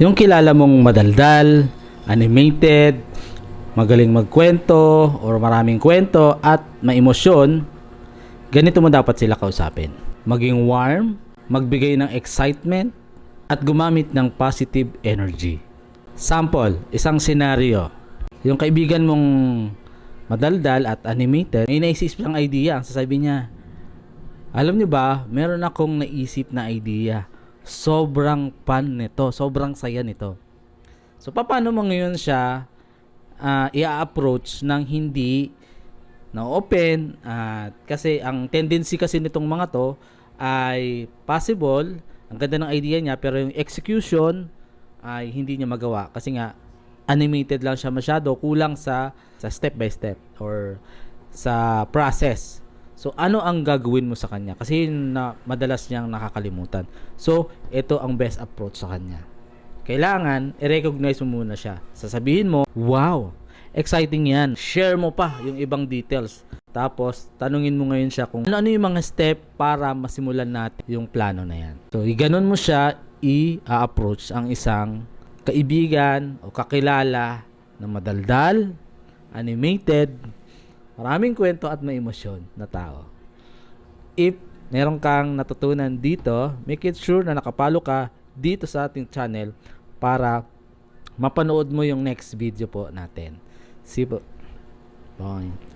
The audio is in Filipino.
Yung kilala mong madaldal, animated, magaling magkwento or maraming kwento at may emosyon, ganito mo dapat sila kausapin. Maging warm, magbigay ng excitement, at gumamit ng positive energy. Sample, isang senaryo. Yung kaibigan mong madaldal at animated, may naisip siyang idea. Ang sasabihin niya, alam niyo ba, meron akong naisip na idea. Sobrang fun nito, sobrang saya nito. So, paano mo ngayon siya i-approach ng hindi na open? Kasi ang tendency kasi nitong mga to ay possible, ang ganda ng idea niya, pero yung execution ay hindi niya magawa. Kasi nga, animated lang siya masyado, kulang sa step by step or sa process. So, ano ang gagawin mo sa kanya? Kasi yun na madalas niyang nakakalimutan. So, ito ang best approach sa kanya. Kailangan, i-recognize mo muna siya. Sasabihin mo, wow, exciting yan. Share mo pa yung ibang details. Tapos, tanungin mo ngayon siya kung ano yung mga step para masimulan natin yung plano na yan. So, ganon mo siya i-approach ang isang kaibigan o kakilala na madaldal, animated, maraming kwento at may emosyon na tao. If meron kang natutunan dito, make it sure na nakapalo ka dito sa ating channel para mapanood mo yung next video po natin. See po. Bye.